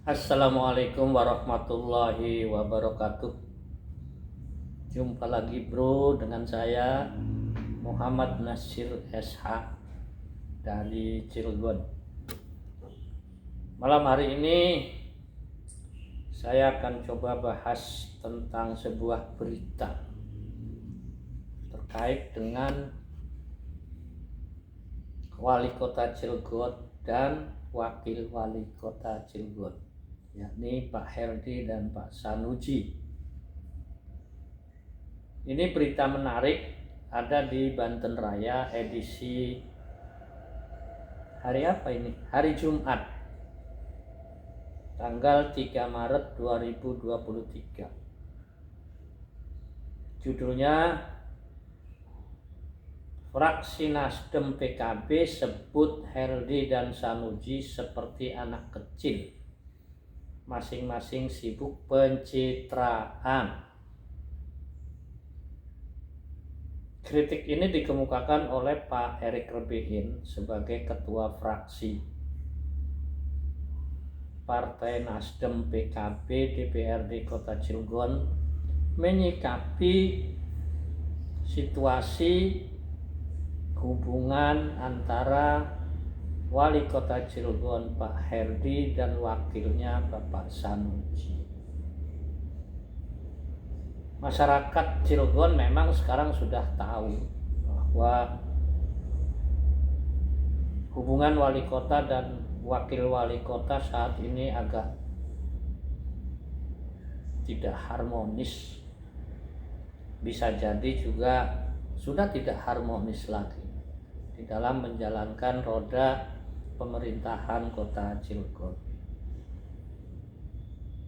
Assalamualaikum warahmatullahi wabarakatuh. Jumpa lagi bro dengan saya Muhammad Nasir SH dari Cilegon. Malam hari ini saya akan coba bahas tentang sebuah berita terkait dengan Wali Kota Cilegon dan Wakil Wali Kota Cilegon, yakni Pak Herdy dan Pak Sanusi. Ini berita menarik, ada di Banten Raya edisi hari apa ini? Hari Jumat, tanggal 3 Maret 2023. Judulnya, Fraksi Nasdem PKB sebut Herdy dan Sanusi seperti anak kecil, masing-masing sibuk pencitraan. Kritik ini dikemukakan oleh Pak Erick Rebihin sebagai Ketua Fraksi Partai Nasdem PKB DPRD Kota Cilegon, menyikapi situasi hubungan antara Wali Kota Cilegon Pak Herdy dan wakilnya Bapak Sanusi. Masyarakat Cilegon memang sekarang sudah tahu bahwa hubungan wali kota dan wakil wali kota saat ini agak tidak harmonis. Bisa jadi juga sudah tidak harmonis lagi di dalam menjalankan roda pemerintahan Kota Cilegon.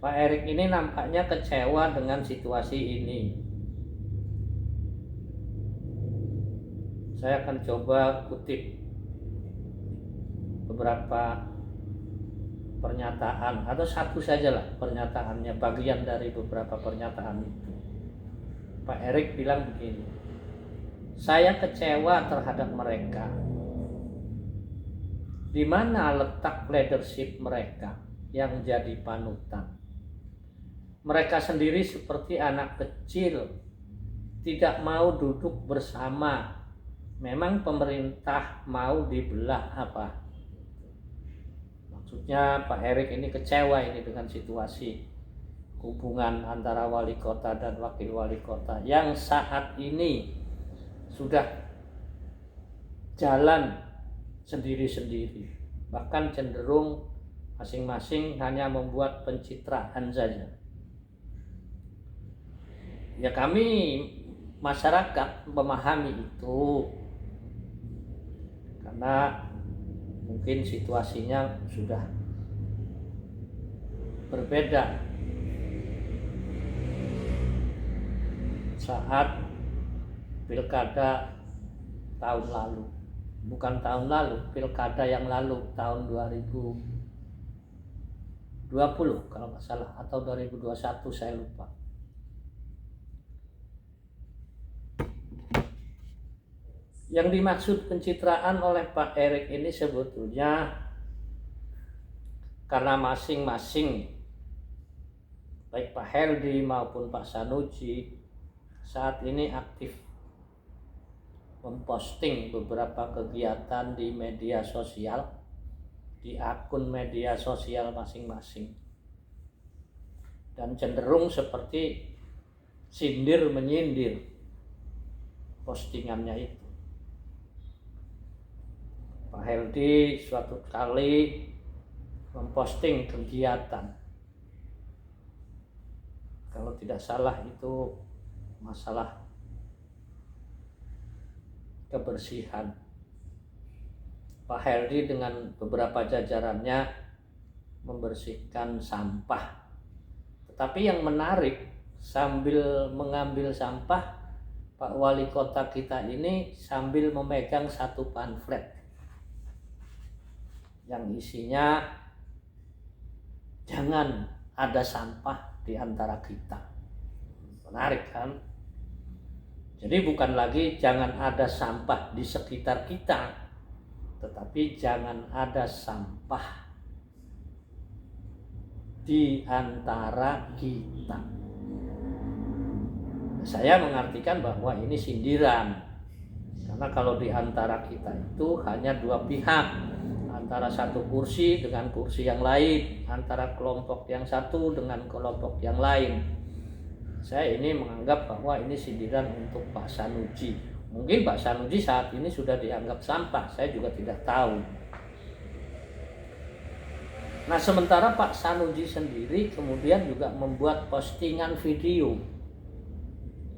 Pak Erick ini nampaknya kecewa dengan situasi ini. Saya akan coba kutip beberapa pernyataan, atau satu sajalah pernyataannya, bagian dari beberapa pernyataan itu. Pak Erick bilang begini, saya kecewa terhadap mereka. Di mana letak leadership mereka yang jadi panutan? Mereka sendiri seperti anak kecil, tidak mau duduk bersama. Memang pemerintah mau dibelah apa? Maksudnya Pak Erick ini kecewa ini dengan situasi hubungan antara wali kota dan wakil wali kota yang saat ini sudah jalan sendiri-sendiri, bahkan cenderung masing-masing hanya membuat pencitraan saja. Ya, kami masyarakat memahami itu karena mungkin situasinya sudah berbeda saat pilkada tahun lalu, bukan tahun lalu, pilkada yang lalu tahun 2020 kalau nggak salah, atau 2021 saya lupa. Yang dimaksud pencitraan oleh Pak Erick ini sebetulnya karena masing-masing baik Pak Herdy maupun Pak Sanusi saat ini aktif memposting beberapa kegiatan di media sosial, di akun media sosial masing-masing, dan cenderung seperti sindir menyindir postingannya itu. Pak Herdy suatu kali memposting kegiatan, kalau tidak salah itu masalah kebersihan. Pak Herdy dengan beberapa jajarannya membersihkan sampah. Tetapi yang menarik, sambil mengambil sampah, Pak Wali Kota kita ini sambil memegang satu pamflet yang isinya jangan ada sampah di antara kita. Menarik kan? Jadi bukan lagi jangan ada sampah di sekitar kita, tetapi jangan ada sampah di antara kita. Saya mengartikan bahwa ini sindiran, karena kalau di antara kita itu hanya dua pihak, antara satu kursi dengan kursi yang lain, antara kelompok yang satu dengan kelompok yang lain. Saya ini menganggap bahwa ini sindiran untuk Pak Sanusi. Mungkin Pak Sanusi saat ini sudah dianggap sampah, saya juga tidak tahu. Nah, sementara Pak Sanusi sendiri kemudian juga membuat postingan video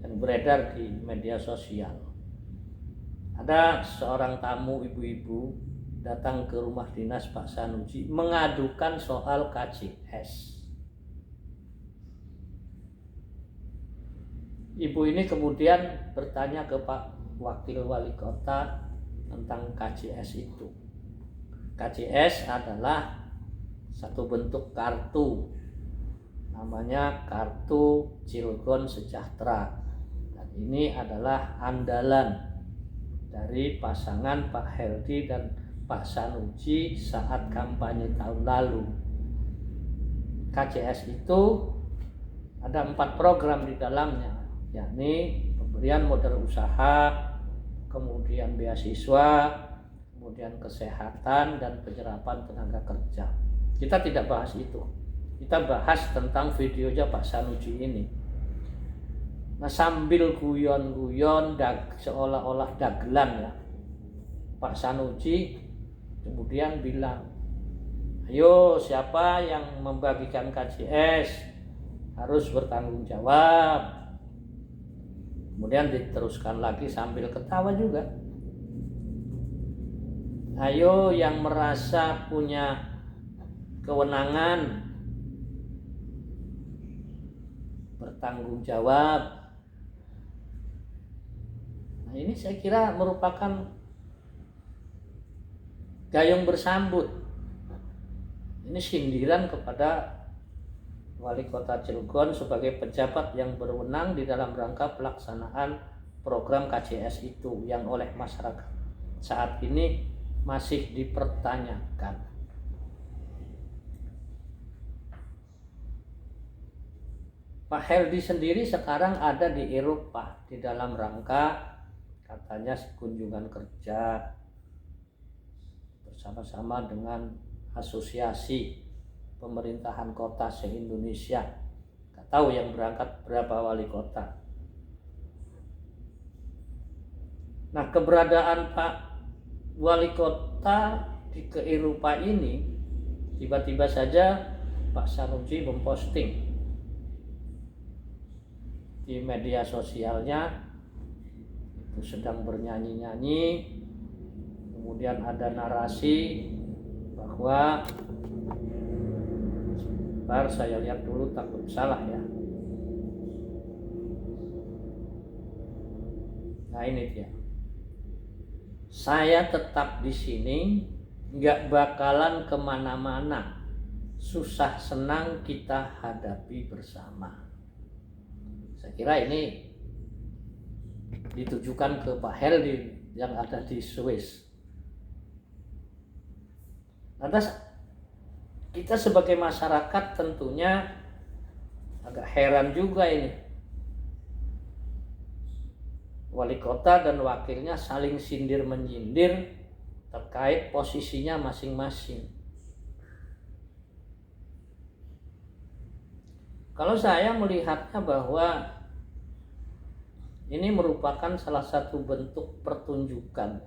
yang beredar di media sosial. Ada seorang tamu ibu-ibu datang ke rumah dinas Pak Sanusi mengadukan soal KJS. Ibu ini kemudian bertanya ke Pak Wakil Wali Kota tentang KJS itu. KJS adalah satu bentuk kartu, namanya Kartu Cilegon Sejahtera. Dan ini adalah andalan dari pasangan Pak Heldi dan Pak Sanusi saat kampanye tahun lalu. KJS itu ada 4 program di dalamnya, yakni pemberian modal usaha, kemudian beasiswa, kemudian kesehatan, dan penyerapan tenaga kerja. Kita tidak bahas itu. Kita bahas tentang videonya Pak Sanusi ini. Nah, sambil guyon-guyon seolah-olah dagelan ya, Pak Sanusi kemudian bilang, ayo siapa yang membagikan KJS harus bertanggung jawab. Kemudian diteruskan lagi sambil ketawa juga, ayo yang merasa punya kewenangan bertanggung jawab. Nah, ini saya kira merupakan gayung bersambut. Ini sindiran kepada Wali Kota Cilegon sebagai pejabat yang berwenang di dalam rangka pelaksanaan program KJS itu yang oleh masyarakat saat ini masih dipertanyakan. Pak Heldi sendiri sekarang ada di Eropa di dalam rangka katanya kunjungan kerja bersama-sama dengan asosiasi pemerintahan kota se-Indonesia. Gak tahu yang berangkat berapa wali kota. Nah, keberadaan Pak Wali Kota di ke Eropa ini tiba-tiba saja Pak Sanusi memposting di media sosialnya itu sedang bernyanyi-nyanyi, kemudian ada narasi bahwa sebentar saya lihat dulu takut salah ya. Nah, ini dia. Saya tetap di sini, nggak bakalan kemana-mana. Susah senang kita hadapi bersama. Saya kira ini ditujukan ke Pak Heldi yang ada di Swiss. Lantas kita sebagai masyarakat tentunya agak heran juga ini. Wali kota dan wakilnya saling sindir menyindir terkait posisinya masing-masing. Kalau saya melihatnya bahwa ini merupakan salah satu bentuk pertunjukan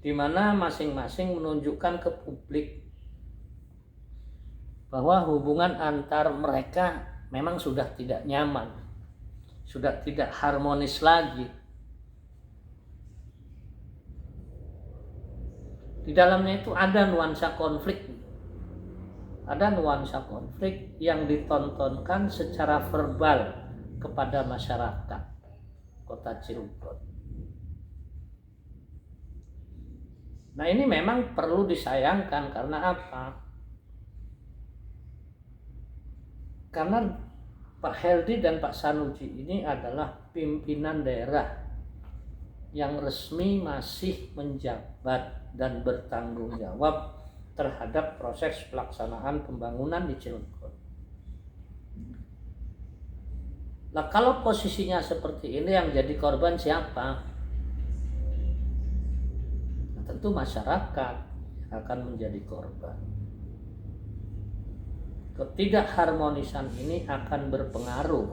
di mana masing-masing menunjukkan ke publik bahwa hubungan antar mereka memang sudah tidak nyaman, sudah tidak harmonis lagi. Di dalamnya itu ada nuansa konflik. Ada nuansa konflik yang ditontonkan secara verbal kepada masyarakat Kota Cilegon. Nah, ini memang perlu disayangkan karena apa? Karena Pak Heldi dan Pak Sanusi ini adalah pimpinan daerah yang resmi masih menjabat dan bertanggung jawab terhadap proses pelaksanaan pembangunan di Cilegon. Nah, kalau posisinya seperti ini, yang jadi korban siapa? Nah, tentu masyarakat akan menjadi korban. Ketidakharmonisan ini akan berpengaruh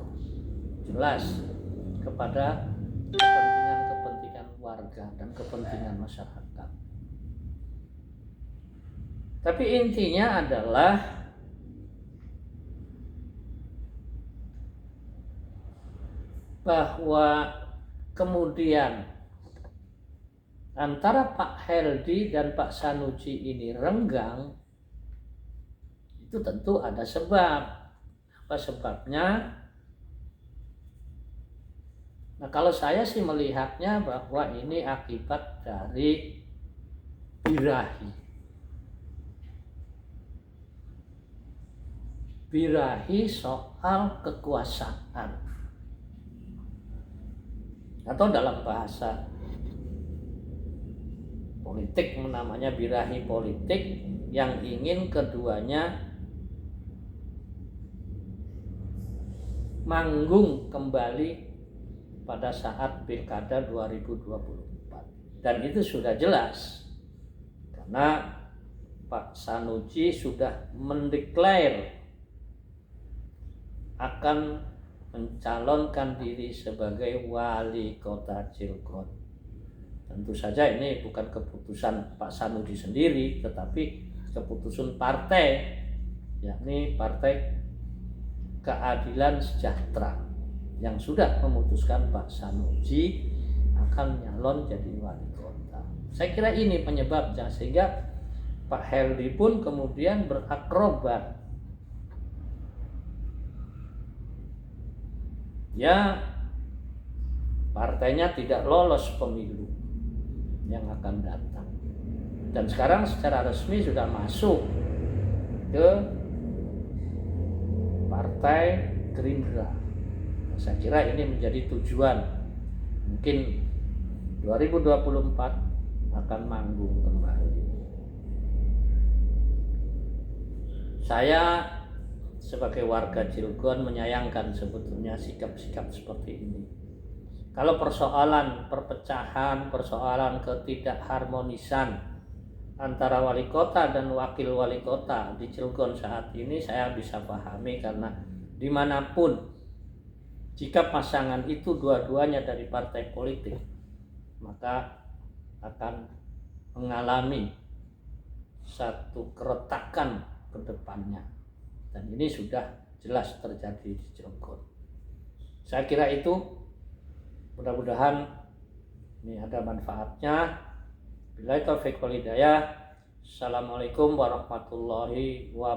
jelas kepada kepentingan warga dan kepentingan masyarakat. Tapi intinya adalah bahwa kemudian antara Pak Heldi dan Pak Sanusi ini renggang, itu tentu ada sebab. Apa sebabnya? Nah, kalau saya sih melihatnya bahwa ini akibat dari birahi soal kekuasaan, atau dalam bahasa politik namanya birahi politik, yang ingin keduanya manggung kembali pada saat Pilkada 2024. Dan itu sudah jelas karena Pak Sanusi sudah mendeklar akan mencalonkan diri sebagai wali kota Cilegon. Tentu saja ini bukan keputusan Pak Sanusi sendiri, tetapi keputusan partai, yakni Partai Keadilan Sejahtera, yang sudah memutuskan Pak Sanusi akan nyalon jadi wali kota. Saya kira ini penyebabnya, sehingga Pak Heldi pun kemudian berakrobat. Ya, partainya tidak lolos pemilu yang akan datang. Dan sekarang secara resmi sudah masuk ke Partai Gerindra. Saya kira ini menjadi tujuan. Mungkin 2024 akan manggung kembali. Saya sebagai warga Cilegon menyayangkan sebetulnya sikap-sikap seperti ini. Kalau persoalan perpecahan, persoalan ketidakharmonisan antara wali kota dan wakil wali kota di Cilegon saat ini, saya bisa pahami, karena dimanapun jika pasangan itu dua-duanya dari partai politik, maka akan mengalami satu keretakan ke depannya. Dan ini sudah jelas terjadi di Cilegon. Saya kira itu, mudah-mudahan ini ada manfaatnya. Billahi taufiq wal hidayah. Assalamualaikum warahmatullahi wabarakatuh.